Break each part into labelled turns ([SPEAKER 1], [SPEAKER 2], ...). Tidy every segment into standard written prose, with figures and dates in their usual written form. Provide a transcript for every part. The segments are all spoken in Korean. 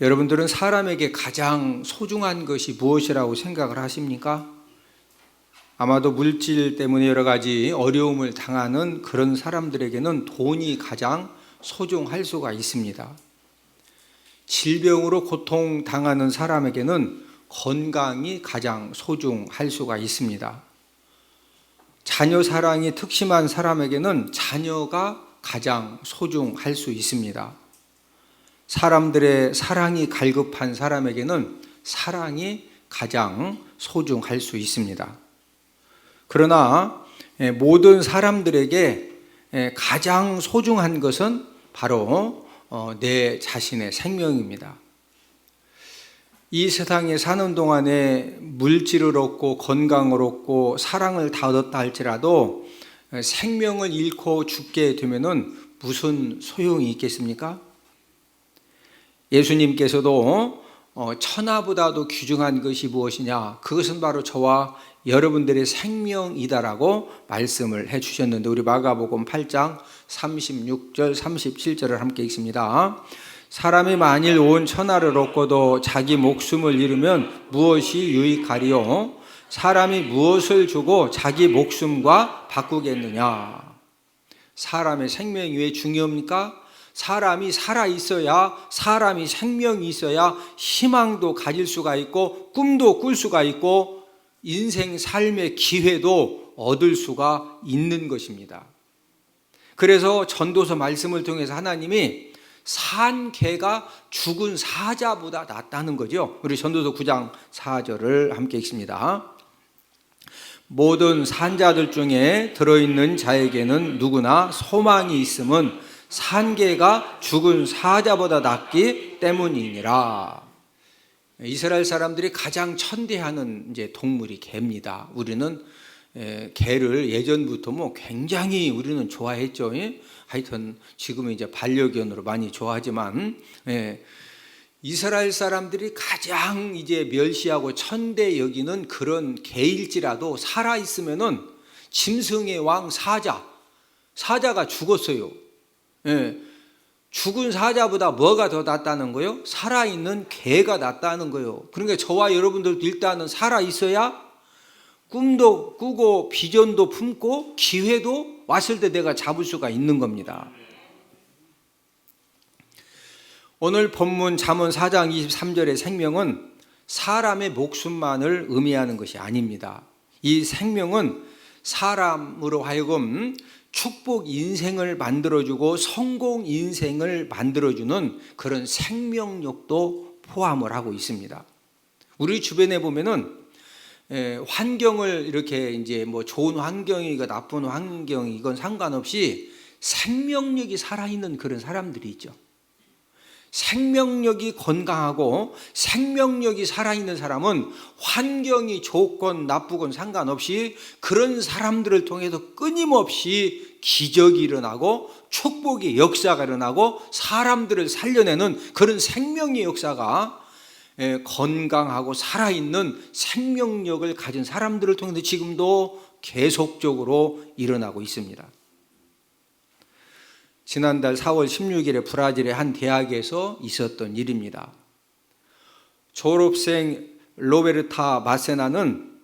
[SPEAKER 1] 여러분들은 사람에게 가장 소중한 것이 무엇이라고 생각을 하십니까? 아마도 물질 때문에 여러 가지 어려움을 당하는 그런 사람들에게는 돈이 가장 소중할 수가 있습니다. 질병으로 고통당하는 사람에게는 건강이 가장 소중할 수가 있습니다. 자녀 사랑이 특심한 사람에게는 자녀가 가장 소중할 수 있습니다. 사람들의 사랑이 갈급한 사람에게는 사랑이 가장 소중할 수 있습니다. 그러나 모든 사람들에게 가장 소중한 것은 바로 내 자신의 생명입니다. 이 세상에 사는 동안에 물질을 얻고 건강을 얻고 사랑을 다 얻었다 할지라도 생명을 잃고 죽게 되면은 무슨 소용이 있겠습니까? 예수님께서도 천하보다도 귀중한 것이 무엇이냐? 그것은 바로 저와 여러분들의 생명이다라고 말씀을 해주셨는데, 우리 마가복음 8장 36절 37절을 함께 읽습니다. 사람이 만일 온 천하를 얻고도 자기 목숨을 잃으면 무엇이 유익하리요? 사람이 무엇을 주고 자기 목숨과 바꾸겠느냐? 사람의 생명이 왜 중요합니까? 사람이 살아있어야, 사람이 생명이 있어야 희망도 가질 수가 있고 꿈도 꿀 수가 있고 인생 삶의 기회도 얻을 수가 있는 것입니다. 그래서 전도서 말씀을 통해서 하나님이 산 개가 죽은 사자보다 낫다는 거죠. 우리 전도서 9장 4절을 함께 읽습니다. 모든 산자들 중에 들어있는 자에게는 누구나 소망이 있음은 산 개가 죽은 사자보다 낫기 때문이니라. 이스라엘 사람들이 가장 천대하는 이제 동물이 개입니다. 우리는 개를 예전부터 굉장히 우리는 좋아했죠. 하여튼 지금은 이제 반려견으로 많이 좋아하지만, 이스라엘 사람들이 가장 이제 멸시하고 천대 여기는 그런 개일지라도 살아 있으면은 짐승의 왕 사자가 죽었어요. 죽은 사자보다 뭐가 더 낫다는 거예요? 살아있는 개가 낫다는 거예요. 그러니까 저와 여러분들도 일단은 살아있어야 꿈도 꾸고 비전도 품고 기회도 왔을 때 내가 잡을 수가 있는 겁니다. 오늘 본문 잠언 4장 23절의 생명은 사람의 목숨만을 의미하는 것이 아닙니다. 이 생명은 사람으로 하여금 축복 인생을 만들어주고 성공 인생을 만들어주는 그런 생명력도 포함을 하고 있습니다. 우리 주변에 보면은 환경을 이렇게 이제 좋은 환경이고 나쁜 환경이 이건 상관없이 생명력이 살아있는 그런 사람들이 있죠. 생명력이 건강하고 생명력이 살아있는 사람은 환경이 좋건 나쁘건 상관없이 그런 사람들을 통해서 끊임없이 기적이 일어나고 축복의 역사가 일어나고 사람들을 살려내는 그런 생명의 역사가 건강하고 살아있는 생명력을 가진 사람들을 통해서 지금도 계속적으로 일어나고 있습니다. 지난달 4월 16일에 브라질의 한 대학에서 있었던 일입니다. 졸업생 로베르타 마세나는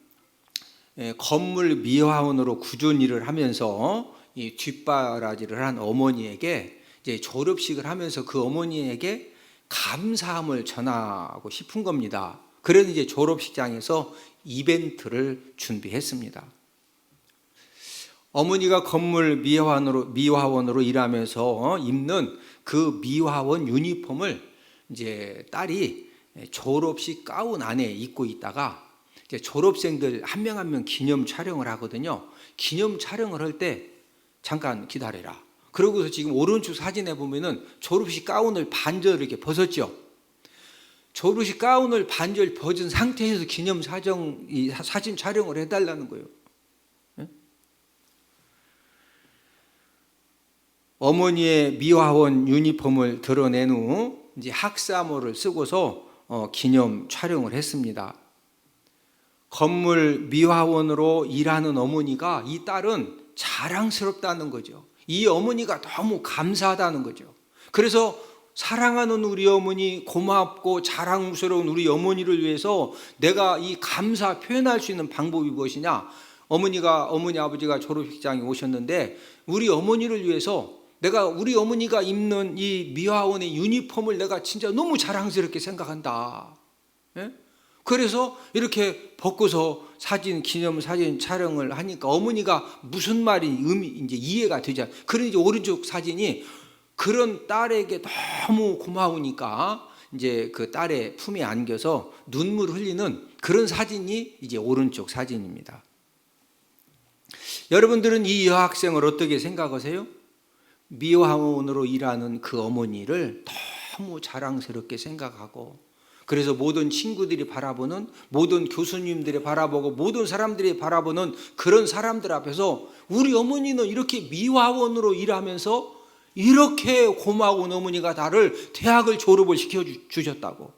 [SPEAKER 1] 건물 미화원으로 꾸준히 일을 하면서 이 뒷바라지를 한 어머니에게 이제 졸업식을 하면서 그 어머니에게 감사함을 전하고 싶은 겁니다. 그래서 이제 졸업식장에서 이벤트를 준비했습니다. 어머니가 건물 미화원으로 일하면서 입는 그 미화원 유니폼을 이제 딸이 졸업식 가운 안에 입고 있다가 이제 졸업생들 한 명 한 명 기념 촬영을 하거든요. 기념 촬영을 할 때 잠깐 기다려라. 그러고서 지금 오른쪽 사진에 보면은 졸업식 가운을 반절 이렇게 벗었죠. 졸업식 가운을 반절 벗은 상태에서 기념 사진 촬영을 해달라는 거예요. 어머니의 미화원 유니폼을 드러낸 후 이제 학사모를 쓰고서 기념 촬영을 했습니다. 건물 미화원으로 일하는 어머니가 이 딸은 자랑스럽다는 거죠. 이 어머니가 너무 감사하다는 거죠. 그래서 사랑하는 우리 어머니, 고맙고 자랑스러운 우리 어머니를 위해서 내가 이 감사 표현할 수 있는 방법이 무엇이냐? 어머니 아버지가 졸업식장에 오셨는데 우리 어머니를 위해서 내가 우리 어머니가 입는 이 미화원의 유니폼을 내가 진짜 너무 자랑스럽게 생각한다. 예? 그래서 이렇게 벗고서 기념사진 촬영을 하니까 어머니가 무슨 말이 이제 이해가 되지 않아요. 그런 이제 오른쪽 사진이 그런 딸에게 너무 고마우니까 이제 그 딸의 품에 안겨서 눈물 흘리는 그런 사진이 이제 오른쪽 사진입니다. 여러분들은 이 여학생을 어떻게 생각하세요? 미화원으로 일하는 그 어머니를 너무 자랑스럽게 생각하고, 그래서 모든 친구들이 바라보는, 모든 교수님들이 바라보고, 모든 사람들이 바라보는 그런 사람들 앞에서 우리 어머니는 이렇게 미화원으로 일하면서 이렇게 고마운 어머니가 나를 대학을 졸업을 시켜주셨다고.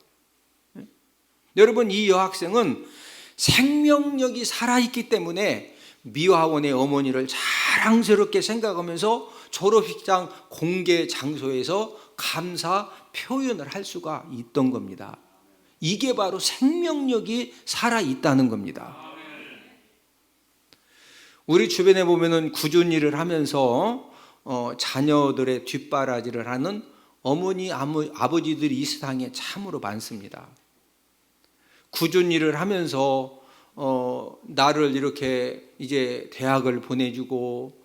[SPEAKER 1] 여러분, 이 여학생은 생명력이 살아있기 때문에 미화원의 어머니를 자랑스럽게 생각하면서 졸업식장 공개 장소에서 감사 표현을 할 수가 있던 겁니다. 이게 바로 생명력이 살아있다는 겁니다. 우리 주변에 보면은 꾸준히 일을 하면서 자녀들의 뒷바라지를 하는 어머니, 아버지들이 이 세상에 참으로 많습니다. 꾸준히 일을 하면서 나를 이렇게 이제 대학을 보내주고,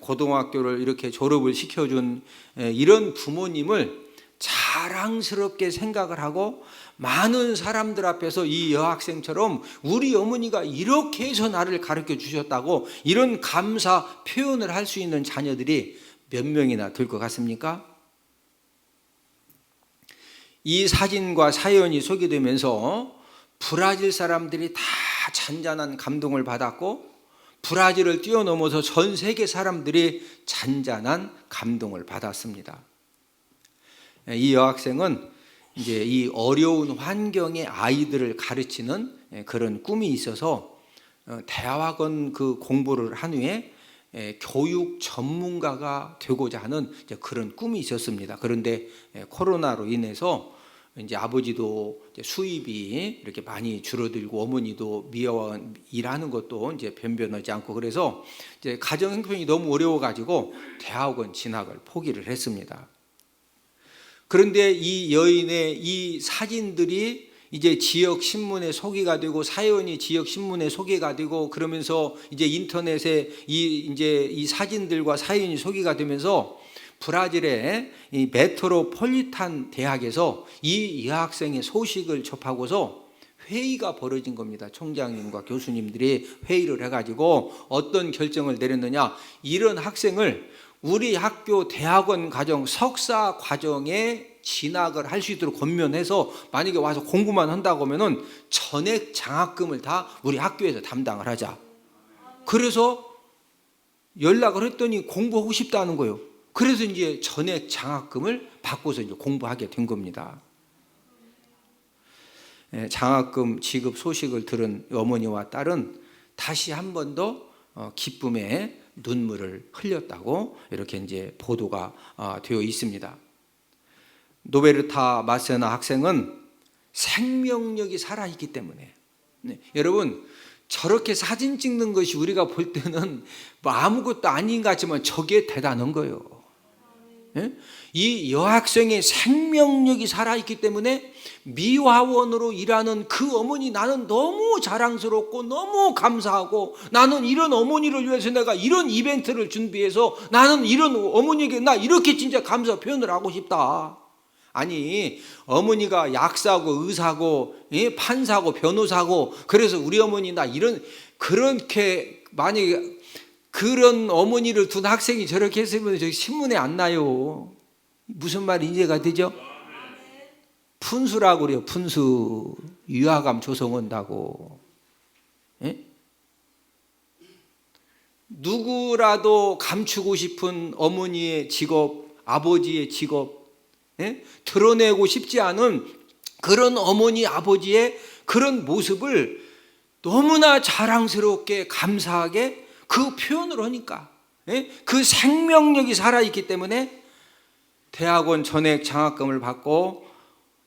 [SPEAKER 1] 고등학교를 이렇게 졸업을 시켜준 이런 부모님을 자랑스럽게 생각을 하고, 많은 사람들 앞에서 이 여학생처럼 우리 어머니가 이렇게 해서 나를 가르쳐 주셨다고 이런 감사 표현을 할 수 있는 자녀들이 몇 명이나 될 것 같습니까? 이 사진과 사연이 소개되면서 브라질 사람들이 다 잔잔한 감동을 받았고, 브라질을 뛰어넘어서 전 세계 사람들이 잔잔한 감동을 받았습니다. 이 여학생은 이제 이 어려운 환경의 아이들을 가르치는 그런 꿈이 있어서 대학원 그 공부를 한 후에 교육 전문가가 되고자 하는 그런 꿈이 있었습니다. 그런데 코로나로 인해서 이제 아버지도 이제 수입이 이렇게 많이 줄어들고 어머니도 미화원 일하는 것도 이제 변변하지 않고, 그래서 이제 가정 형편이 너무 어려워가지고 대학원 진학을 포기를 했습니다. 그런데 이 여인의 이 사진들이 이제 지역 신문에 소개가 되고, 사연이 지역 신문에 소개가 되고, 그러면서 이제 인터넷에 이 사진들과 사연이 소개가 되면서 브라질의 이 메트로폴리탄 대학에서 이 여학생의 소식을 접하고서 회의가 벌어진 겁니다. 총장님과 교수님들이 회의를 해가지고 어떤 결정을 내렸느냐, 이런 학생을 우리 학교 대학원 과정, 석사 과정에 진학을 할 수 있도록 권면해서 만약에 와서 공부만 한다고 하면은 전액 장학금을 다 우리 학교에서 담당을 하자. 그래서 연락을 했더니 공부하고 싶다는 거예요. 그래서 이제 전액 장학금을 받고서 이제 공부하게 된 겁니다. 장학금 지급 소식을 들은 어머니와 딸은 다시 한 번 더 기쁨의 눈물을 흘렸다고 이렇게 이제 보도가 되어 있습니다. 노베르타 마세나 학생은 생명력이 살아있기 때문에, 여러분, 저렇게 사진 찍는 것이 우리가 볼 때는 뭐 아무것도 아닌 것 같지만 저게 대단한 거예요. 이 여학생의 생명력이 살아있기 때문에 미화원으로 일하는 그 어머니, 나는 너무 자랑스럽고 너무 감사하고, 나는 이런 어머니를 위해서 내가 이런 이벤트를 준비해서 나는 이런 어머니에게 나 이렇게 진짜 감사 표현을 하고 싶다. 아니, 어머니가 약사고 의사고 판사고 변호사고, 그래서 우리 어머니 나 이런, 그렇게 만약에 그런 어머니를 둔 학생이 저렇게 했으면 저기 신문에 안 나요. 무슨 말이 이해가 되죠? 푼수라고 그래요. 푼수. 유화감 조성한다고. 누구라도 감추고 싶은 어머니의 직업, 아버지의 직업, 드러내고 싶지 않은 그런 어머니, 아버지의 그런 모습을 너무나 자랑스럽게 감사하게 그 표현을 하니까, 그 생명력이 살아있기 때문에 대학원 전액 장학금을 받고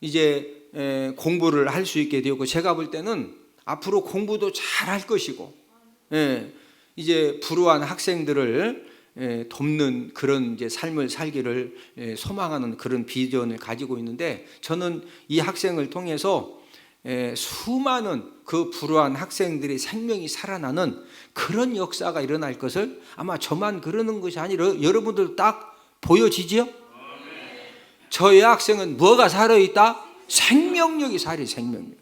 [SPEAKER 1] 이제 공부를 할 수 있게 되었고, 제가 볼 때는 앞으로 공부도 잘할 것이고, 이제 불우한 학생들을 돕는 그런 이제 삶을 살기를 소망하는 그런 비전을 가지고 있는데, 저는 이 학생을 통해서 수많은 그 불우한 학생들의 생명이 살아나는 그런 역사가 일어날 것을, 아마 저만 그러는 것이 아니라 여러분들 딱 보여지지요? 저의 학생은 뭐가 살아있다? 생명력이 살아요. 생명력이.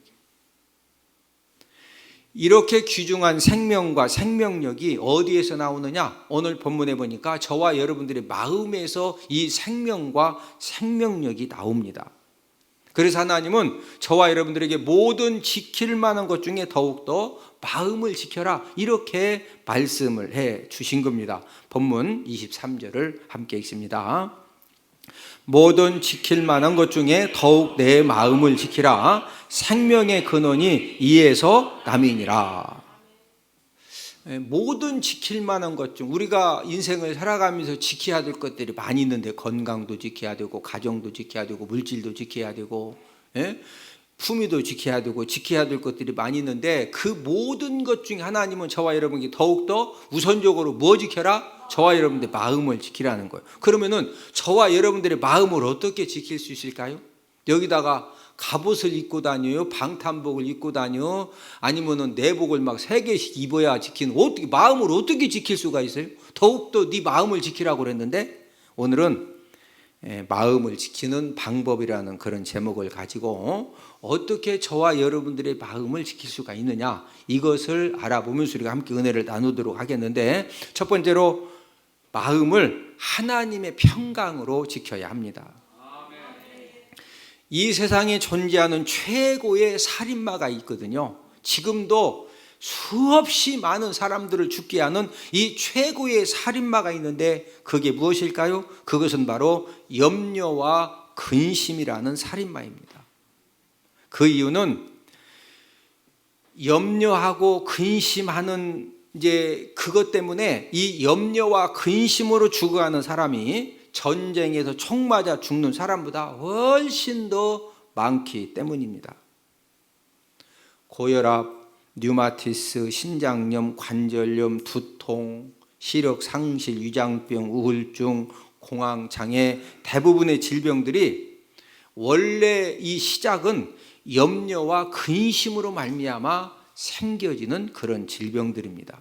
[SPEAKER 1] 이렇게 귀중한 생명과 생명력이 어디에서 나오느냐? 오늘 본문에 보니까 저와 여러분들의 마음에서 이 생명과 생명력이 나옵니다. 그래서 하나님은 저와 여러분들에게 모든 지킬 만한 것 중에 더욱더 마음을 지켜라, 이렇게 말씀을 해 주신 겁니다. 본문 23절을 함께 읽습니다. 모든 지킬 만한 것 중에 더욱 내 마음을 지키라. 생명의 근원이 이에서 남이니라. 모든 지킬 만한 것 중, 우리가 인생을 살아가면서 지켜야 될 것들이 많이 있는데, 건강도 지켜야 되고, 가정도 지켜야 되고, 물질도 지켜야 되고, 품위도 지켜야 되고, 지켜야 될 것들이 많이 있는데, 그 모든 것 중에 하나님은 저와 여러분에게 더욱더 우선적으로 뭐 지켜라? 저와 여러분들의 마음을 지키라는 거예요. 그러면은 저와 여러분들의 마음을 어떻게 지킬 수 있을까요? 여기다가 갑옷을 입고 다녀요? 방탄복을 입고 다녀요? 아니면은 내복을 막 3개씩 입어야 지키는, 어떻게 마음을 어떻게 지킬 수가 있어요? 더욱더 네 마음을 지키라고 그랬는데, 오늘은 마음을 지키는 방법이라는 그런 제목을 가지고 어떻게 저와 여러분들의 마음을 지킬 수가 있느냐, 이것을 알아보면서 우리가 함께 은혜를 나누도록 하겠는데, 첫 번째로 마음을 하나님의 평강으로 지켜야 합니다. 이 세상에 존재하는 최고의 살인마가 있거든요. 지금도 수없이 많은 사람들을 죽게 하는 이 최고의 살인마가 있는데, 그게 무엇일까요? 그것은 바로 염려와 근심이라는 살인마입니다. 그 이유는 염려하고 근심하는 이제 그것 때문에, 이 염려와 근심으로 죽어가는 사람이 전쟁에서 총 맞아 죽는 사람보다 훨씬 더 많기 때문입니다. 고혈압, 류마티스, 신장염, 관절염, 두통, 시력 상실, 위장병, 우울증, 공황장애, 대부분의 질병들이 원래 이 시작은 염려와 근심으로 말미암아 생겨지는 그런 질병들입니다.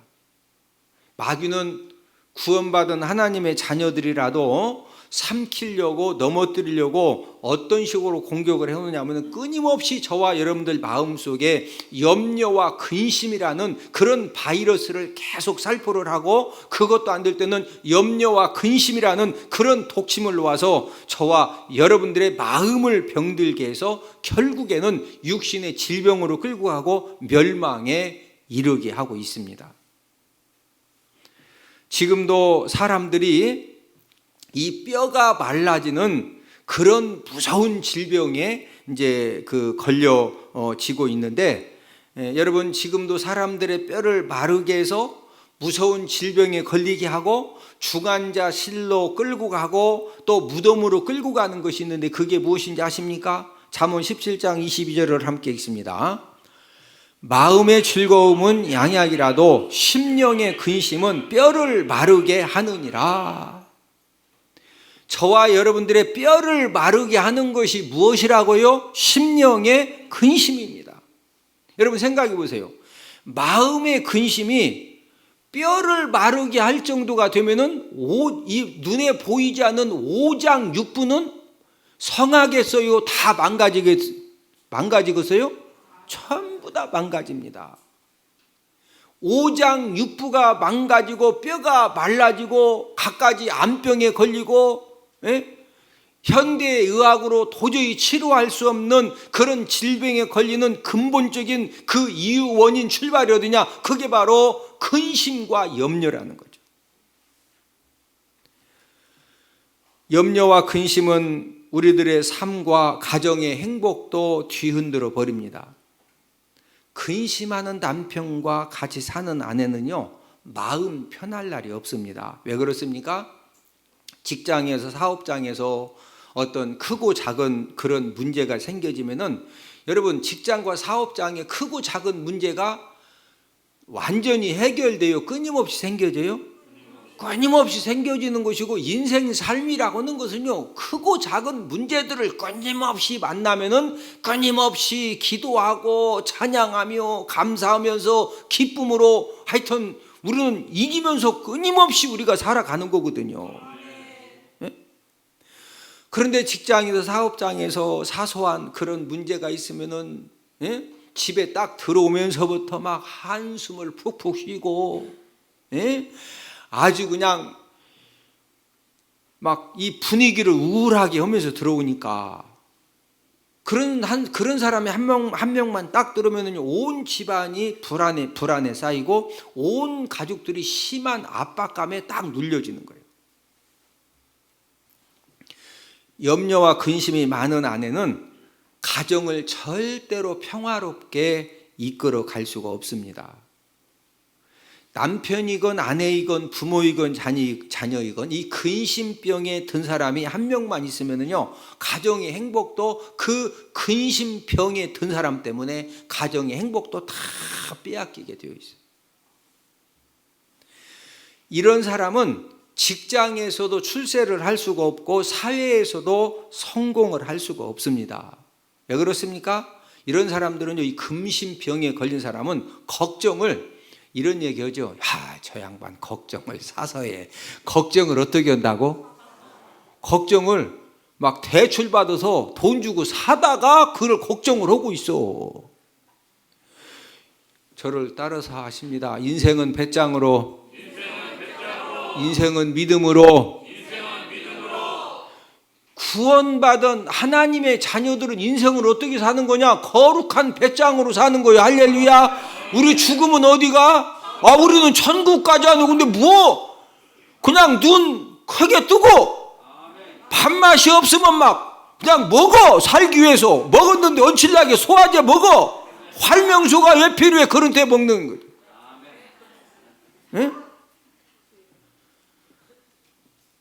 [SPEAKER 1] 마귀는 구원받은 하나님의 자녀들이라도 삼키려고, 넘어뜨리려고 어떤 식으로 공격을 해오느냐면, 끊임없이 저와 여러분들 마음속에 염려와 근심이라는 그런 바이러스를 계속 살포를 하고, 그것도 안 될 때는 염려와 근심이라는 그런 독침을 놓아서 저와 여러분들의 마음을 병들게 해서 결국에는 육신의 질병으로 끌고 가고 멸망에 이르게 하고 있습니다. 지금도 사람들이 이 뼈가 말라지는 그런 무서운 질병에 이제 걸려지고 있는데, 여러분, 지금도 사람들의 뼈를 마르게 해서 무서운 질병에 걸리게 하고 중환자 실로 끌고 가고 또 무덤으로 끌고 가는 것이 있는데, 그게 무엇인지 아십니까? 잠언 17장 22절을 함께 읽습니다. 마음의 즐거움은 양약이라도 심령의 근심은 뼈를 마르게 하느니라. 저와 여러분들의 뼈를 마르게 하는 것이 무엇이라고요? 심령의 근심입니다. 여러분 생각해 보세요. 마음의 근심이 뼈를 마르게 할 정도가 되면은 이 눈에 보이지 않는 오장육부는 성하겠어요? 다 망가지겠어요? 전부 다 망가집니다. 오장육부가 망가지고 뼈가 말라지고 갖가지 암병에 걸리고, 현대의학으로 도저히 치료할 수 없는 그런 질병에 걸리는 근본적인 그 이유, 원인, 출발이 어디냐? 그게 바로 근심과 염려라는 거죠. 염려와 근심은 우리들의 삶과 가정의 행복도 뒤흔들어 버립니다. 근심하는 남편과 같이 사는 아내는요, 마음 편할 날이 없습니다. 왜 그렇습니까? 직장에서, 사업장에서 어떤 크고 작은 그런 문제가 생겨지면은 여러분 직장과 사업장에 크고 작은 문제가 완전히 해결돼요? 끊임없이 생겨져요? 끊임없이 생겨지는 것이고 인생 삶이라고 하는 것은요 크고 작은 문제들을 끊임없이 만나면은 끊임없이 기도하고 찬양하며 감사하면서 기쁨으로 하여튼 우리는 이기면서 끊임없이 우리가 살아가는 거거든요. 예? 그런데 직장에서 사업장에서 사소한 그런 문제가 있으면은 예? 집에 딱 들어오면서부터 막 한숨을 푹푹 쉬고 예? 아주 그냥 막 이 분위기를 우울하게 하면서 들어오니까 그런 사람이 한 명만 딱 들으면은 온 집안이 불안에 쌓이고 온 가족들이 심한 압박감에 딱 눌려지는 거예요. 염려와 근심이 많은 아내는 가정을 절대로 평화롭게 이끌어 갈 수가 없습니다. 남편이건 아내이건 부모이건 자녀이건 이 근심병에 든 사람이 한 명만 있으면요 가정의 행복도 그 근심병에 든 사람 때문에 가정의 행복도 다 빼앗기게 되어 있어요. 이런 사람은 직장에서도 출세를 할 수가 없고 사회에서도 성공을 할 수가 없습니다. 왜 그렇습니까? 이런 사람들은 이 근심병에 걸린 사람은 걱정을 이런 얘기하죠. 저 양반 걱정을 사서 해. 걱정을 어떻게 한다고? 걱정을 막 대출 받아서 돈 주고 사다가 그걸 걱정을 하고 있어. 저를 따라서 하십니다. 인생은 배짱으로, 인생은 믿음으로. 구원받은 하나님의 자녀들은 인생을 어떻게 사는 거냐? 거룩한 배짱으로 사는 거예요. 할렐루야. 우리 죽으면 어디가? 우리는 천국 가지 않고 근데 뭐 그냥 눈 크게 뜨고 밥맛이 없으면 막 그냥 먹어. 살기 위해서 먹었는데 얹힐나게 소화제 먹어. 활명수가 왜 필요해? 그런 데 먹는 거죠. 네?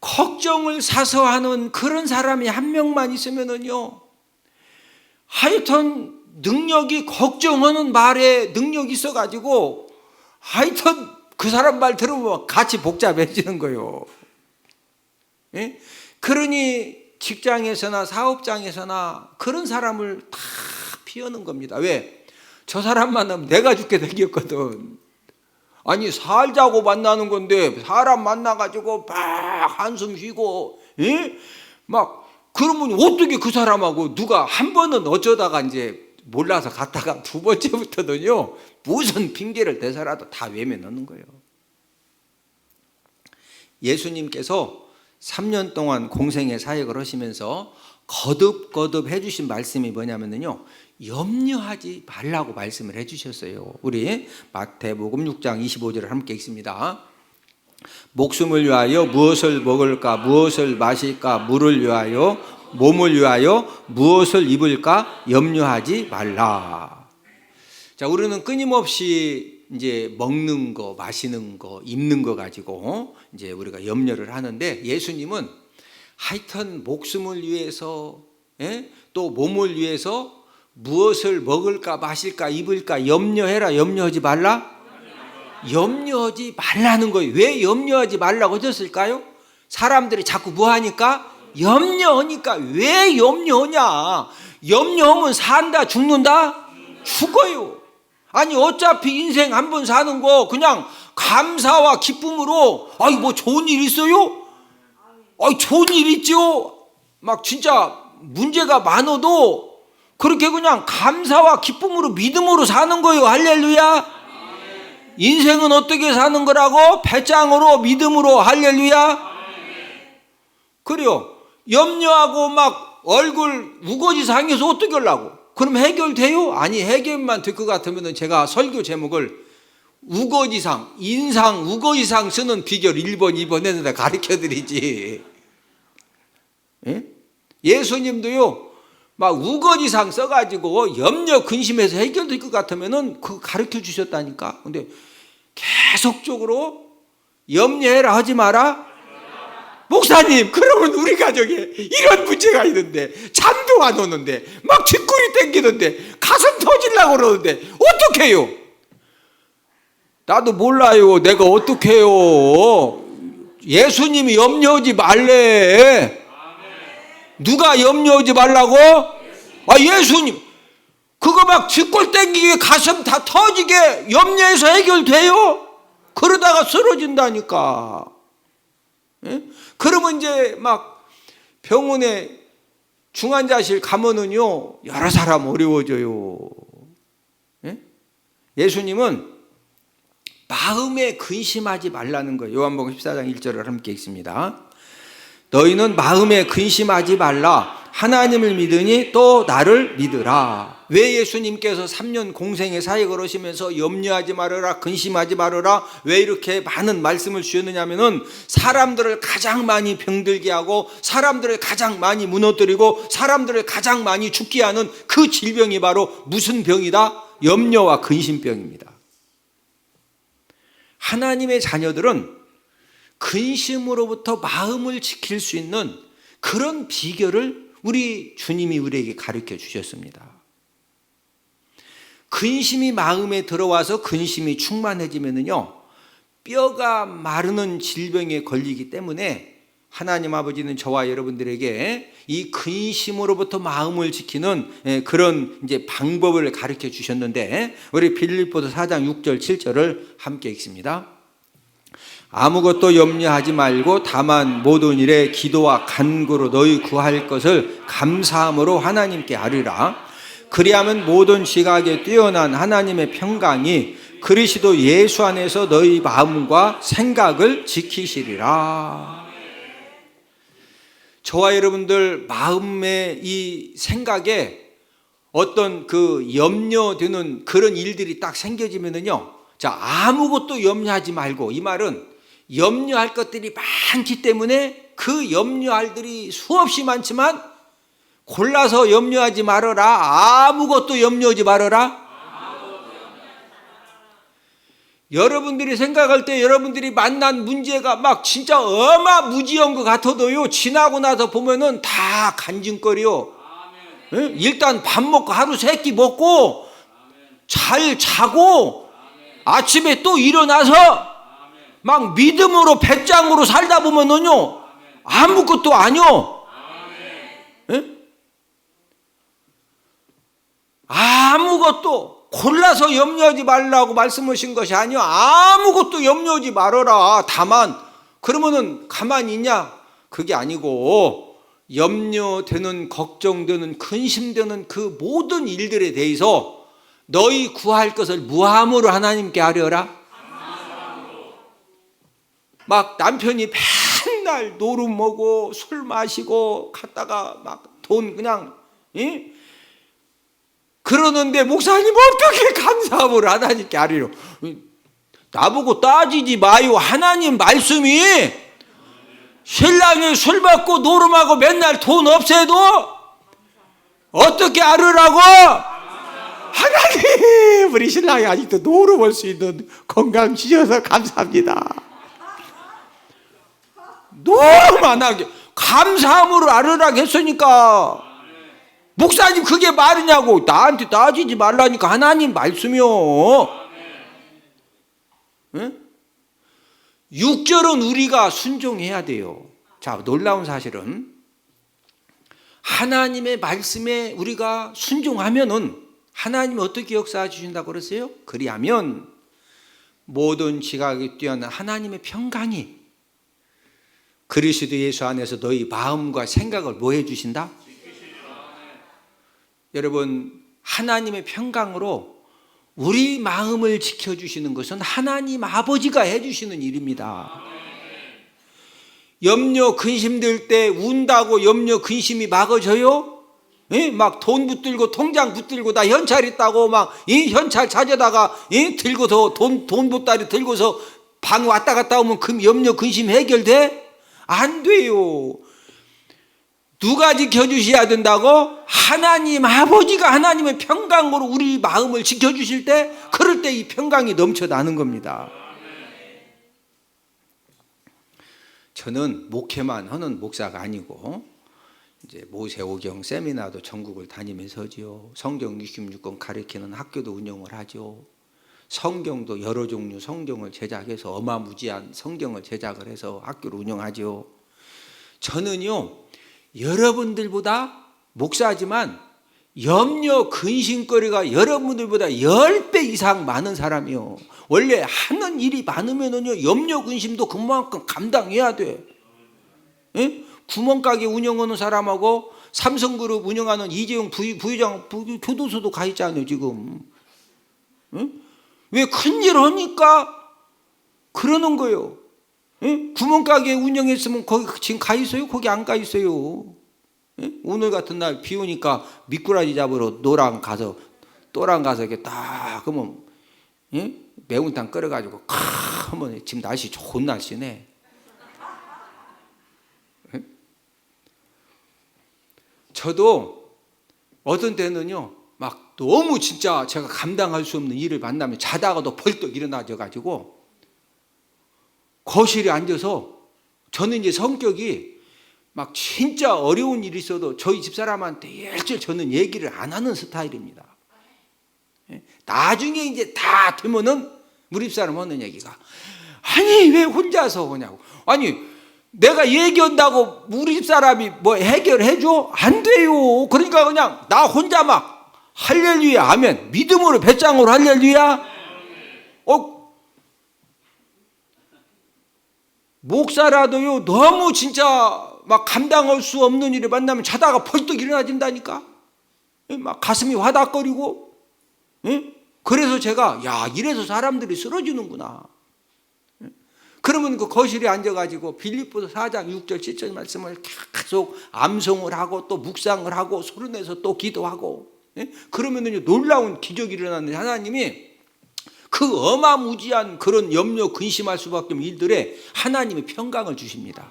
[SPEAKER 1] 걱정을 사서 하는 그런 사람이 한 명만 있으면은요 하여튼 능력이 걱정하는 말에 능력이 있어가지고 하여튼 그 사람 말 들으면 같이 복잡해지는 거예요. 예? 그러니 직장에서나 사업장에서나 그런 사람을 다 피하는 겁니다. 왜? 저 사람 만나면 내가 죽게 생겼거든. 아니 살자고 만나는 건데 사람 만나가지고 막 한숨 쉬고 예? 막 그러면 어떻게 그 사람하고 누가 한 번은 어쩌다가 이제 몰라서 갔다가 두 번째부터는요 무슨 핑계를 대서라도 다 외면하는 거예요. 예수님께서 3년 동안 공생의 사역을 하시면서 거듭거듭 해주신 말씀이 뭐냐면요 염려하지 말라고 말씀을 해주셨어요. 우리 마태복음 6장 25절을 함께 읽습니다. 목숨을 위하여 무엇을 먹을까 무엇을 마실까 물을 위하여 몸을 위하여 무엇을 입을까 염려하지 말라. 자, 우리는 끊임없이 이제 먹는 거, 마시는 거, 입는 거 가지고 이제 우리가 염려를 하는데 예수님은 하여튼 목숨을 위해서 또 몸을 위해서 무엇을 먹을까 마실까 입을까 염려해라 염려하지 말라? 염려하지 말라는 거예요. 왜 염려하지 말라고 하셨을까요? 사람들이 자꾸 뭐 하니까? 염려하니까. 왜 염려하냐? 염려하면 산다 죽는다? 죽어요. 아니 어차피 인생 한 번 사는 거 그냥 감사와 기쁨으로 뭐 좋은 일 있어요? 좋은 일 있죠. 막 진짜 문제가 많아도 그렇게 그냥 감사와 기쁨으로 믿음으로 사는 거예요. 할렐루야. 인생은 어떻게 사는 거라고? 배짱으로 믿음으로. 할렐루야. 그래요. 염려하고 막 얼굴 우거지 상해서 어떻게 하려고? 그럼 해결돼요? 아니 해결만 될 것 같으면 제가 설교 제목을 우거지상, 인상 우거지상 쓰는 비결 1번 2번 했는데 가르쳐드리지. 예수님도요 막 우거지상 써가지고 염려 근심해서 해결될 것 같으면은 그거 가르쳐 주셨다니까. 근데 계속적으로 염려해라 하지 마라. 목사님, 그러면 우리 가정에 이런 문제가 있는데 잠도 안 오는데 막 뒷골이 땡기는데 가슴 터지려고 그러는데 어떡해요? 나도 몰라요. 내가 어떡해요? 예수님이 염려하지 말래. 누가 염려하지 말라고? 예수님. 그거 막 뒷골 땡기게 가슴 다 터지게 염려해서 해결돼요? 그러다가 쓰러진다니까. 예? 그러면 이제 막 병원에 중환자실 가면은요, 여러 사람 어려워져요. 예? 예수님은 마음에 근심하지 말라는 거예요. 요한복음 14장 1절을 함께 읽습니다. 너희는 마음에 근심하지 말라. 하나님을 믿으니 또 나를 믿으라. 왜 예수님께서 3년 공생의 사역을 하시면서 염려하지 말아라, 근심하지 말아라, 왜 이렇게 많은 말씀을 주셨느냐 하면은 사람들을 가장 많이 병들게 하고 사람들을 가장 많이 무너뜨리고 사람들을 가장 많이 죽게 하는 그 질병이 바로 무슨 병이다? 염려와 근심병입니다. 하나님의 자녀들은 근심으로부터 마음을 지킬 수 있는 그런 비결을 우리 주님이 우리에게 가르쳐 주셨습니다. 근심이 마음에 들어와서 근심이 충만해지면은요, 뼈가 마르는 질병에 걸리기 때문에 하나님 아버지는 저와 여러분들에게 이 근심으로부터 마음을 지키는 그런 이제 방법을 가르쳐 주셨는데, 우리 빌립보서 4장 6절 7절을 함께 읽습니다. 아무것도 염려하지 말고 다만 모든 일에 기도와 간구로 너희 구할 것을 감사함으로 하나님께 아뢰라. 그리하면 모든 지각에 뛰어난 하나님의 평강이 그리스도 예수 안에서 너희 마음과 생각을 지키시리라. 저와 여러분들 마음의 이 생각에 어떤 그 염려되는 그런 일들이 딱 생겨지면은요, 자, 아무것도 염려하지 말고, 이 말은 염려할 것들이 많기 때문에 그 염려할 들이 수없이 많지만 골라서 염려하지 말아라. 아무것도 염려하지 말아라. 여러분들이 생각할 때 여러분들이 만난 문제가 막 진짜 어마무지한 것 같아도요, 지나고 나서 보면은 다 간증거리요. 일단 밥 먹고 하루 세 끼 먹고 잘 자고 아침에 또 일어나서 막 믿음으로 배짱으로 살다 보면은요, 아무것도 아니요. 아무것도 골라서 염려하지 말라고 말씀하신 것이 아니요, 아무것도 염려하지 말아라. 다만 그러면은 가만히 있냐? 그게 아니고 염려되는, 걱정되는, 근심되는 그 모든 일들에 대해서 너희 구할 것을 무함으로 하나님께 아뢰어라. 막 남편이 맨날 노름 먹고 술 마시고 갔다가 막 돈 그냥 그러는데 목사님 어떻게 감사함을 하나님께 아뢰려? 나보고 따지지 마요. 하나님 말씀이 신랑이 술 먹고 노름하고 맨날 돈 없애도 어떻게 아뢰라고? 하나님, 우리 신랑이 아직도 노름할 수 있는 건강 주셔서 감사합니다. 너무 많아게 감사함으로 아뢰라고 했으니까. 목사님 그게 말이냐고. 나한테 따지지 말라니까. 하나님 말씀이요. 응? 6절은 우리가 순종해야 돼요. 자, 놀라운 사실은 하나님의 말씀에 우리가 순종하면은 하나님이 어떻게 역사해 주신다고 그랬어요? 그리하면 모든 지각이 뛰어난 하나님의 평강이 그리스도 예수 안에서 너희 마음과 생각을 뭐 해주신다? 여러분, 하나님의 평강으로 우리 마음을 지켜주시는 것은 하나님 아버지가 해주시는 일입니다. 염려 근심될 때 운다고 염려 근심이 막아져요? 막 돈 붙들고 통장 붙들고 나 현찰 있다고 막 현찰 찾아다가 들고서 돈 보따리 들고서 방 왔다 갔다 오면 그 염려 근심 해결돼? 안 돼요. 누가 지켜주셔야 된다고? 하나님 아버지가 하나님의 평강으로 우리 마음을 지켜주실 때, 그럴 때 이 평강이 넘쳐나는 겁니다. 저는 목회만 하는 목사가 아니고 이제 모세오경 세미나도 전국을 다니면서 하지요. 성경 66권 가르치는 학교도 운영을 하죠. 성경도 여러 종류 성경을 제작해서 어마무지한 성경을 제작을 해서 학교를 운영하죠. 저는요, 여러분들보다 목사지만 염려 근심거리가 여러분들보다 10배 이상 많은 사람이요. 원래 하는 일이 많으면은요, 염려 근심도 그만큼 감당해야 돼. 예? 구멍가게 운영하는 사람하고 삼성그룹 운영하는 이재용 부회장 교도소도 가 있잖아요, 지금. 예? 왜 큰일 하니까 그러는 거예요. 예? 구멍가게 운영했으면 거기 지금 가 있어요? 거기 안 가 있어요. 예? 오늘 같은 날 비 오니까 미꾸라지 잡으러 또랑 가서 이렇게 딱 그러면, 예? 매운탕 끓여가지고 하면 지금 날씨 좋은 날씨네. 예? 저도 어떤 때는요, 막 너무 진짜 제가 감당할 수 없는 일을 만나면 자다가도 벌떡 일어나져가지고 거실에 앉아서, 저는 이제 성격이 막 진짜 어려운 일이 있어도 저희 집사람한테 일절 저는 얘기를 안 하는 스타일입니다. 나중에 이제 다 되면은 우리 집사람 하는 얘기가, 아니 왜 혼자서 오냐고. 아니 내가 얘기한다고 우리 집사람이 뭐 해결해 줘? 안 돼요. 그러니까 그냥 나 혼자 막 할렐루야 아멘, 믿음으로 배짱으로 할렐루야. 목사라도요, 너무 진짜 막 감당할 수 없는 일을 만나면 자다가 벌떡 일어나진다니까. 막 가슴이 화닥거리고. 그래서 제가, 야, 이래서 사람들이 쓰러지는구나. 그러면 그 거실에 앉아가지고 빌립보서 4장 6절 7절 말씀을 계속 암송을 하고 또 묵상을 하고 소리내서 또 기도하고. 그러면은요, 놀라운 기적이 일어나는 하나님이 그 어마무지한 그런 염려 근심할 수밖에 없는 일들에 하나님의 평강을 주십니다.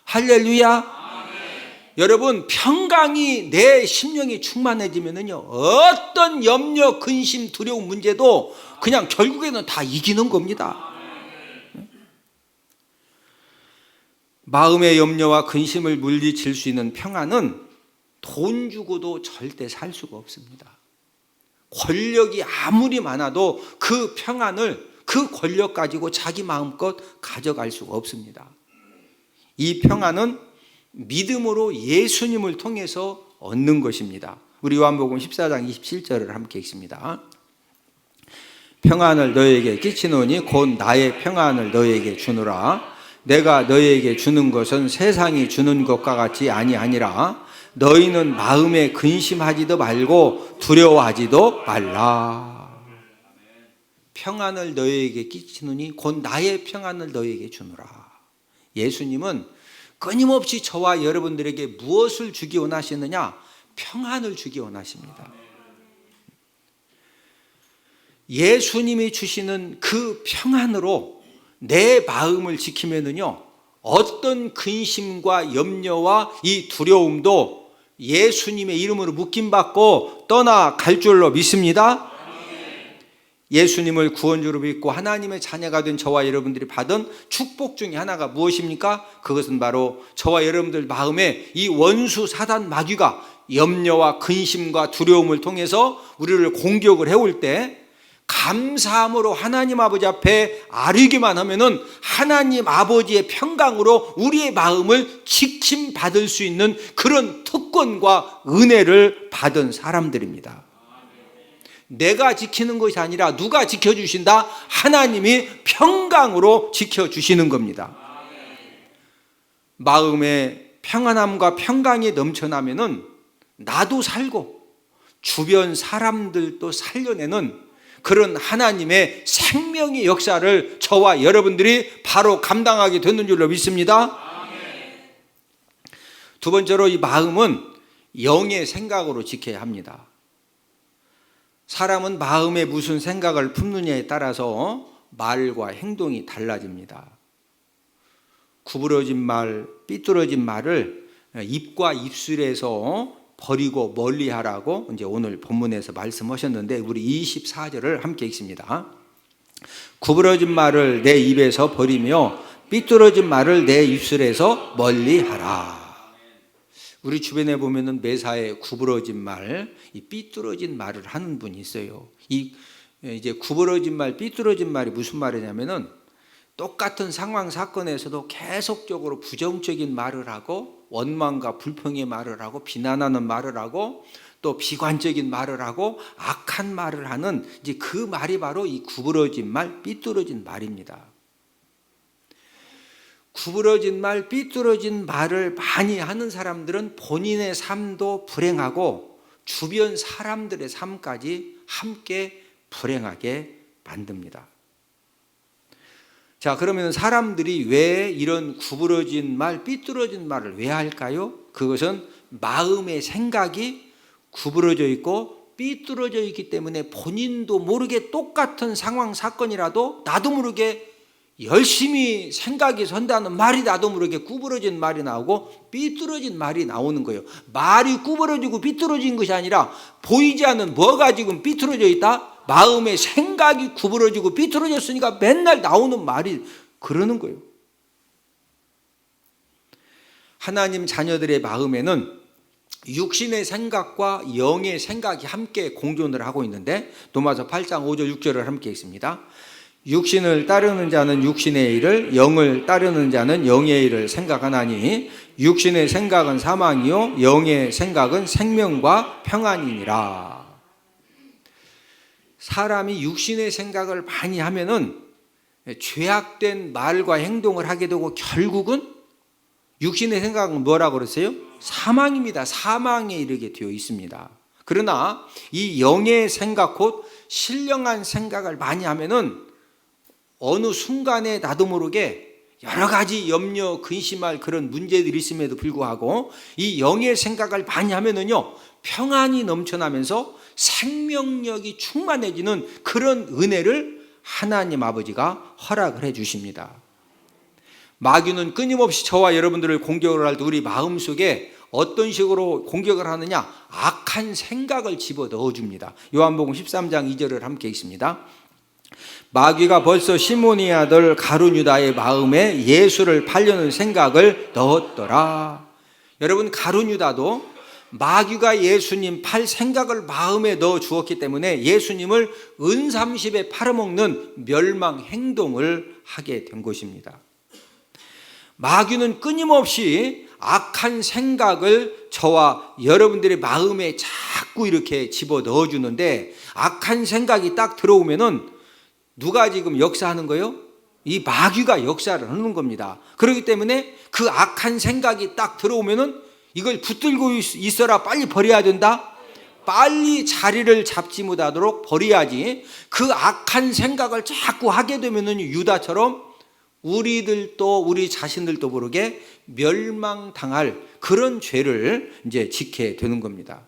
[SPEAKER 1] 할렐루야. 아멘. 여러분, 평강이 내 심령이 충만해지면은요, 어떤 염려 근심 두려움 문제도 그냥 결국에는 다 이기는 겁니다. 마음의 염려와 근심을 물리칠 수 있는 평안은 돈 주고도 절대 살 수가 없습니다. 권력이 아무리 많아도 그 평안을, 그 권력 가지고 자기 마음껏 가져갈 수가 없습니다. 이 평안은 믿음으로 예수님을 통해서 얻는 것입니다. 우리 요한복음 14장 27절을 함께 읽습니다. 평안을 너에게 끼치노니 곧 나의 평안을 너에게 주노라. 내가 너에게 주는 것은 세상이 주는 것과 같이 아니하니라. 너희는 마음에 근심하지도 말고 두려워하지도 말라. 평안을 너희에게 끼치노니 곧 나의 평안을 너희에게 주노라. 예수님은 끊임없이 저와 여러분들에게 무엇을 주기 원하시느냐? 평안을 주기 원하십니다. 예수님이 주시는 그 평안으로 내 마음을 지키면은요, 어떤 근심과 염려와 이 두려움도 예수님의 이름으로 묶임받고 떠나갈 줄로 믿습니다. 예수님을 구원주로 믿고 하나님의 자녀가 된 저와 여러분들이 받은 축복 중에 하나가 무엇입니까? 그것은 바로 저와 여러분들 마음에 이 원수 사단 마귀가 염려와 근심과 두려움을 통해서 우리를 공격을 해올 때 감사함으로 하나님 아버지 앞에 아뢰기만 하면은 하나님 아버지의 평강으로 우리의 마음을 지킴받을 수 있는 그런 특권과 은혜를 받은 사람들입니다. 내가 지키는 것이 아니라 누가 지켜주신다? 하나님이 평강으로 지켜주시는 겁니다. 마음의 평안함과 평강이 넘쳐나면은 나도 살고 주변 사람들도 살려내는 그런 하나님의 생명의 역사를 저와 여러분들이 바로 감당하게 되는 줄로 믿습니다. 두 번째로 이 마음은 영의 생각으로 지켜야 합니다. 사람은 마음에 무슨 생각을 품느냐에 따라서 말과 행동이 달라집니다. 구부러진 말, 삐뚤어진 말을 입과 입술에서 버리고 멀리하라고 이제 오늘 본문에서 말씀하셨는데, 우리 24절을 함께 읽습니다. 구부러진 말을 내 입에서 버리며 삐뚤어진 말을 내 입술에서 멀리하라. 우리 주변에 보면은 매사에 구부러진 말, 이 삐뚤어진 말을 하는 분이 있어요. 이제 구부러진 말, 삐뚤어진 말이 무슨 말이냐면은 똑같은 상황 사건에서도 계속적으로 부정적인 말을 하고 원망과 불평의 말을 하고 비난하는 말을 하고 또 비관적인 말을 하고 악한 말을 하는 이제 그 말이 바로 이 구부러진 말, 삐뚤어진 말입니다. 구부러진 말, 삐뚤어진 말을 많이 하는 사람들은 본인의 삶도 불행하고 주변 사람들의 삶까지 함께 불행하게 만듭니다. 자, 그러면 사람들이 왜 이런 구부러진 말, 삐뚤어진 말을 왜 할까요? 그것은 마음의 생각이 구부러져 있고 삐뚤어져 있기 때문에 본인도 모르게 똑같은 상황, 사건이라도 나도 모르게 열심히 생각이 선다는 말이 나도 모르게 구부러진 말이 나오고 삐뚤어진 말이 나오는 거예요. 말이 구부러지고 삐뚤어진 것이 아니라 보이지 않는 뭐가 지금 삐뚤어져 있다? 마음의 생각이 구부러지고 삐뚤어졌으니까 맨날 나오는 말이 그러는 거예요. 하나님 자녀들의 마음에는 육신의 생각과 영의 생각이 함께 공존을 하고 있는데 로마서 8장 5절 6절을 함께 읽습니다. 육신을 따르는 자는 육신의 일을, 영을 따르는 자는 영의 일을 생각하나니 육신의 생각은 사망이요 영의 생각은 생명과 평안이니라. 사람이 육신의 생각을 많이 하면은 죄악된 말과 행동을 하게 되고 결국은 육신의 생각은 뭐라고 그랬어요? 사망입니다. 사망에 이르게 되어 있습니다. 그러나 이 영의 생각 곧 신령한 생각을 많이 하면은 어느 순간에 나도 모르게 여러 가지 염려, 근심할 그런 문제들이 있음에도 불구하고 이 영의 생각을 많이 하면은요 평안이 넘쳐나면서 생명력이 충만해지는 그런 은혜를 하나님 아버지가 허락을 해 주십니다. 마귀는 끊임없이 저와 여러분들을 공격을 할 때 우리 마음속에 어떤 식으로 공격을 하느냐? 악한 생각을 집어넣어 줍니다. 요한복음 13장 2절을 함께 읽습니다. 마귀가 벌써 시몬의 아들 가룟 유다의 마음에 예수를 팔려는 생각을 넣었더라. 여러분, 가룟 유다도 마귀가 예수님 팔 생각을 마음에 넣어 주었기 때문에 예수님을 은삼십에 팔아먹는 멸망 행동을 하게 된 것입니다. 마귀는 끊임없이 악한 생각을 저와 여러분들의 마음에 자꾸 이렇게 집어 넣어 주는데 악한 생각이 딱 들어오면은 누가 지금 역사하는 거예요? 이 마귀가 역사를 하는 겁니다. 그렇기 때문에 그 악한 생각이 딱 들어오면은 이걸 붙들고 있어라, 빨리 버려야 된다. 빨리 자리를 잡지 못하도록 버려야지. 그 악한 생각을 자꾸 하게 되면은 유다처럼 우리들도 우리 자신들도 모르게 멸망당할 그런 죄를 이제 짓게 되는 겁니다.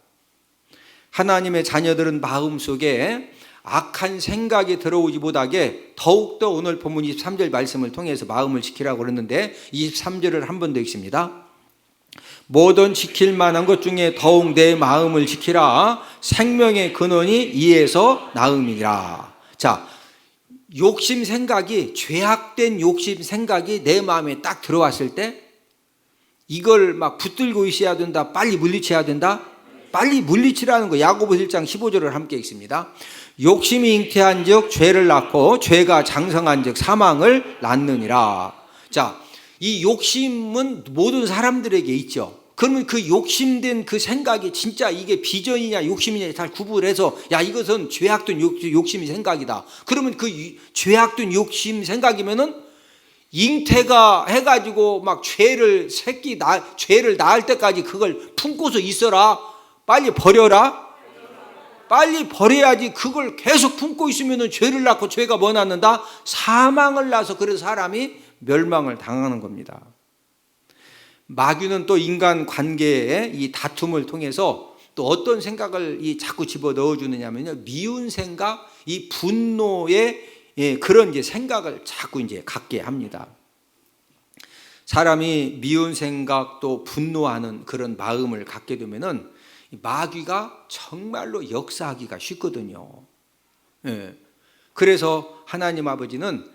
[SPEAKER 1] 하나님의 자녀들은 마음속에 악한 생각이 들어오지 못하게 더욱더 오늘 본문 23절 말씀을 통해서 마음을 지키라고 그랬는데 23절을 한 번 더 읽습니다. 모든 지킬 만한 것 중에 더욱 내 마음을 지키라. 생명의 근원이 이에서 나음이라. 자, 욕심 생각이, 죄악된 욕심 생각이 내 마음에 딱 들어왔을 때 이걸 막 붙들고 있어야 된다, 빨리 물리쳐야 된다. 빨리 물리치라는 거. 야고보 1장 15절을 함께 읽습니다. 욕심이 잉태한 즉 죄를 낳고 죄가 장성한 즉 사망을 낳느니라. 자, 이 욕심은 모든 사람들에게 있죠. 그러면 그 욕심된 그 생각이 진짜 이게 비전이냐 욕심이냐 잘 구분해서 야 이것은 죄악된 욕심이 생각이다. 그러면 그 죄악된 욕심 생각이면은 잉태가 해가지고 막 죄를 낳을 때까지 그걸 품고서 있어라. 빨리 버려라. 빨리 버려야지. 그걸 계속 품고 있으면은 죄를 낳고 죄가 뭐 낳는다? 사망을 낳아서 그래서 사람이 멸망을 당하는 겁니다. 마귀는 또 인간 관계의 이 다툼을 통해서 또 어떤 생각을 자꾸 집어 넣어주느냐면요. 미운 생각, 이 분노의 그런 이제 생각을 자꾸 이제 갖게 합니다. 사람이 미운 생각 또 분노하는 그런 마음을 갖게 되면은 마귀가 정말로 역사하기가 쉽거든요. 그래서 하나님 아버지는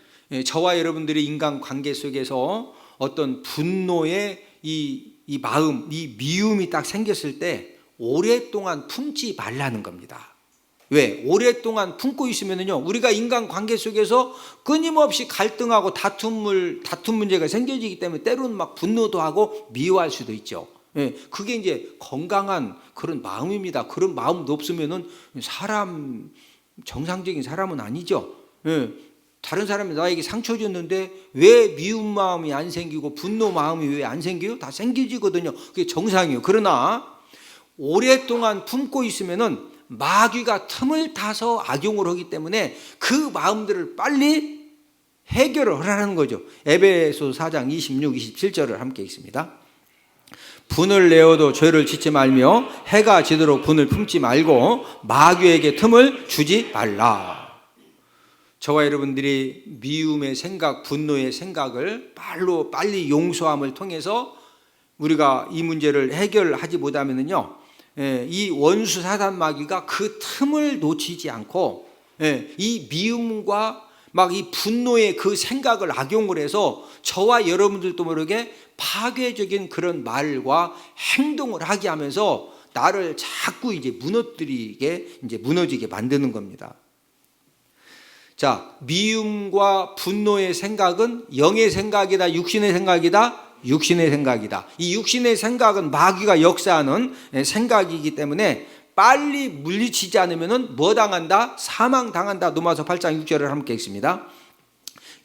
[SPEAKER 1] 저와 여러분들이 인간 관계 속에서 어떤 분노의 이 마음, 이 미움이 딱 생겼을 때 오랫동안 품지 말라는 겁니다. 왜? 오랫동안 품고 있으면요, 우리가 인간 관계 속에서 끊임없이 갈등하고 다툼 문제가 생겨지기 때문에 때로는 막 분노도 하고 미워할 수도 있죠. 그게 이제 건강한 그런 마음입니다. 그런 마음도 없으면은 정상적인 사람은 아니죠. 다른 사람이 나에게 상처 줬는데 왜 미운 마음이 안 생기고 분노 마음이 왜 안 생겨요? 다 생기지거든요. 그게 정상이에요. 그러나 오랫동안 품고 있으면은 마귀가 틈을 타서 악용을 하기 때문에 그 마음들을 빨리 해결을 하라는 거죠. 에베소 4장 26, 27절을 함께 읽습니다. 분을 내어도 죄를 짓지 말며 해가 지도록 분을 품지 말고 마귀에게 틈을 주지 말라. 저와 여러분들이 미움의 생각, 분노의 생각을 빨리 용서함을 통해서 우리가 이 문제를 해결하지 못하면요, 이 원수 사단 마귀가 그 틈을 놓치지 않고 이 미움과 막 이 분노의 그 생각을 악용을 해서 저와 여러분들도 모르게 파괴적인 그런 말과 행동을 하게 하면서 나를 자꾸 이제 무너지게 만드는 겁니다. 자, 미움과 분노의 생각은 영의 생각이다, 육신의 생각이다? 육신의 생각이다. 이 육신의 생각은 마귀가 역사하는 생각이기 때문에 빨리 물리치지 않으면 뭐 당한다? 사망 당한다. 로마서 8장 6절을 함께 읽습니다.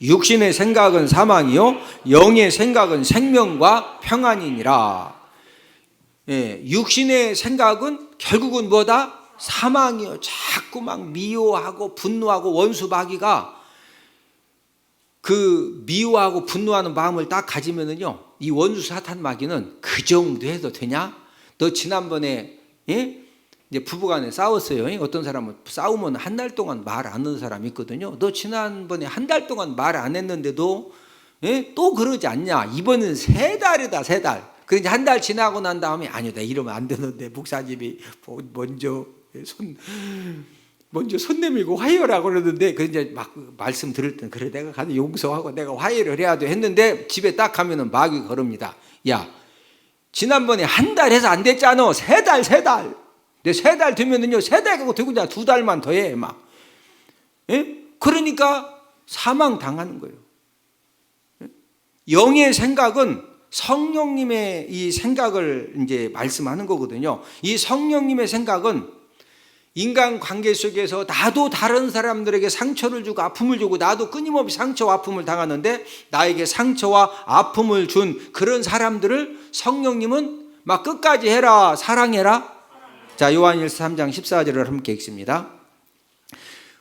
[SPEAKER 1] 육신의 생각은 사망이요 영의 생각은 생명과 평안이니라. 육신의 생각은 결국은 뭐다? 사망이요. 자꾸 막 미워하고 분노하고 원수 마귀가 그 미워하고 분노하는 마음을 딱 가지면은요, 이 원수 사탄 마귀는 그 정도 해도 되냐? 너 지난번에 이제 부부간에 싸웠어요. 어떤 사람은 싸우면 한 달 동안 말 안 하는 사람이 있거든요. 너 지난번에 한 달 동안 말 안 했는데도 또 그러지 않냐? 이번엔 3달이다, 3달. 그래 이제 한 달 지나고 난 다음에 아니다, 이러면 안 되는데 목사님이 먼저 손 내밀고 화해하라고 그러는데, 그 이제 막 말씀 들을 때는 그래 내가 가서 용서하고 내가 화해를 해야 돼 했는데, 집에 딱 가면은 마귀가 그럽니다. 야, 지난번에 한 달 해서 안 됐잖아. 3달. 근데 3달 되면은요, 3달 가고 되고 2달만 더 해, 막. 그러니까 사망 당하는 거예요. 영의 생각은 성령님의 이 생각을 이제 말씀하는 거거든요. 이 성령님의 생각은 인간 관계 속에서 나도 다른 사람들에게 상처를 주고 아픔을 주고 나도 끊임없이 상처와 아픔을 당하는데, 나에게 상처와 아픔을 준 그런 사람들을 성령님은 막 끝까지 해라, 사랑해라. 자, 요한일서 3장 14절을 함께 읽습니다.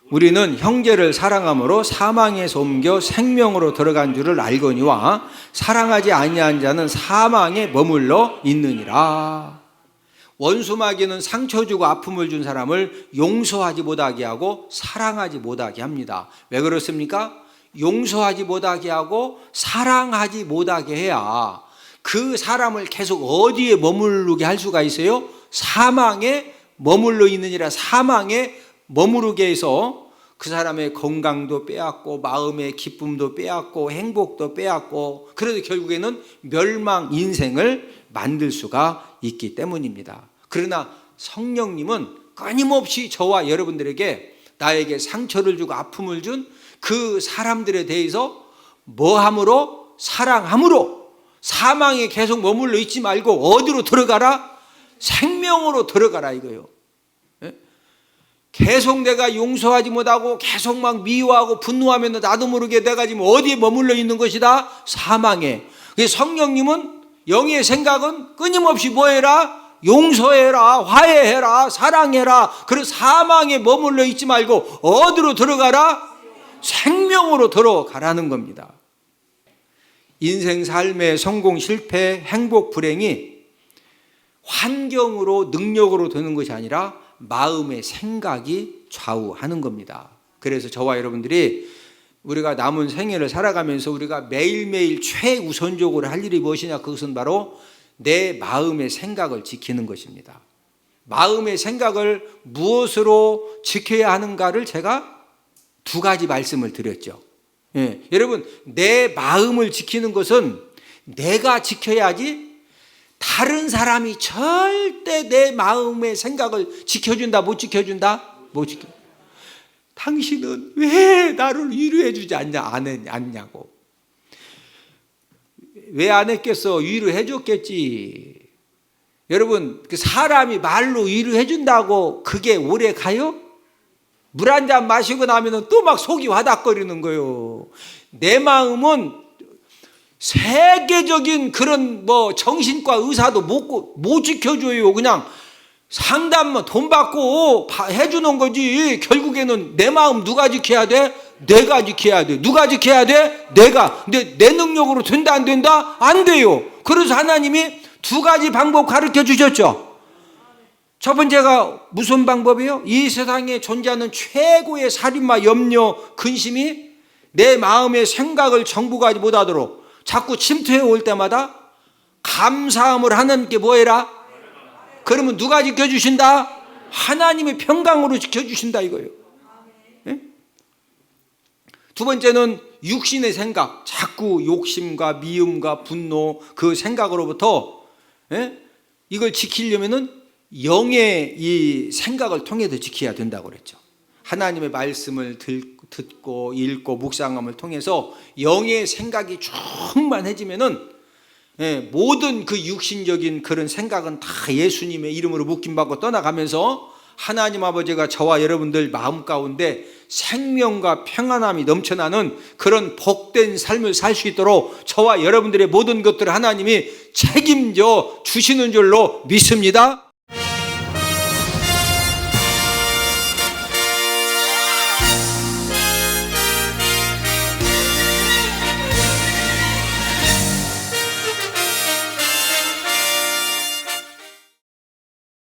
[SPEAKER 1] 우리는 형제를 사랑함으로 사망에서 옮겨 생명으로 들어간 줄을 알거니와 사랑하지 아니한 자는 사망에 머물러 있느니라. 원수 마귀는 상처 주고 아픔을 준 사람을 용서하지 못하게 하고 사랑하지 못하게 합니다. 왜 그렇습니까? 용서하지 못하게 하고 사랑하지 못하게 해야 그 사람을 계속 어디에 머무르게 할 수가 있어요? 사망에 머물러 있느니라. 사망에 머무르게 해서 그 사람의 건강도 빼앗고 마음의 기쁨도 빼앗고 행복도 빼앗고, 그래서 결국에는 멸망 인생을 만들 수가 있기 때문입니다. 그러나 성령님은 끊임없이 저와 여러분들에게 나에게 상처를 주고 아픔을 준 그 사람들에 대해서 뭐함으로? 사랑함으로. 사망에 계속 머물러 있지 말고 어디로 들어가라? 생명으로 들어가라 이거요. 계속 내가 용서하지 못하고 계속 막 미워하고 분노하면 나도 모르게 내가 지금 어디에 머물러 있는 것이다? 사망에. 성령님은 영의 생각은 끊임없이 뭐해라? 용서해라, 화해해라, 사랑해라. 그래서 사망에 머물러 있지 말고 어디로 들어가라? 생명으로 들어가라는 겁니다. 인생 삶의 성공, 실패, 행복, 불행이 환경으로 능력으로 되는 것이 아니라 마음의 생각이 좌우하는 겁니다. 그래서 저와 여러분들이 우리가 남은 생애를 살아가면서 우리가 매일매일 최우선적으로 할 일이 무엇이냐? 그것은 바로 내 마음의 생각을 지키는 것입니다. 마음의 생각을 무엇으로 지켜야 하는가를 제가 2가지 말씀을 드렸죠. 예, 여러분 내 마음을 지키는 것은 내가 지켜야지 다른 사람이 절대 내 마음의 생각을 지켜준다 못 지켜준다? 못 지켜. 당신은 왜 나를 위로해 주지 않냐고. 왜 안 했겠어? 위로해 줬겠지. 여러분 그 사람이 말로 위로해 준다고 그게 오래 가요? 물 한 잔 마시고 나면 또 막 속이 와닥거리는 거예요. 내 마음은 세계적인 그런 뭐 정신과 의사도 못 지켜줘요. 그냥 상담만 돈 받고 해주는 거지. 결국에는 내 마음 누가 지켜야 돼? 내가 지켜야 돼. 누가 지켜야 돼? 내가. 근데 내 능력으로 된다 안 된다? 안 돼요. 그래서 하나님이 두 가지 방법 가르쳐 주셨죠. 첫 번째가 무슨 방법이에요? 이 세상에 존재하는 최고의 살인마 염려 근심이 내 마음의 생각을 정복하지 못하도록 자꾸 침투해 올 때마다 감사함을 하나님께 뭐 해라? 그러면 누가 지켜주신다? 하나님의 평강으로 지켜주신다 이거예요. 네? 두 번째는 육신의 생각, 자꾸 욕심과 미움과 분노 그 생각으로부터 이걸 지키려면은 영의 이 생각을 통해서 지켜야 된다고 그랬죠. 하나님의 말씀을 듣고 읽고 묵상함을 통해서 영의 생각이 충만해지면은 모든 그 육신적인 그런 생각은 다 예수님의 이름으로 묶임받고 떠나가면서 하나님 아버지가 저와 여러분들 마음 가운데 생명과 평안함이 넘쳐나는 그런 복된 삶을 살 수 있도록 저와 여러분들의 모든 것들을 하나님이 책임져 주시는 줄로 믿습니다.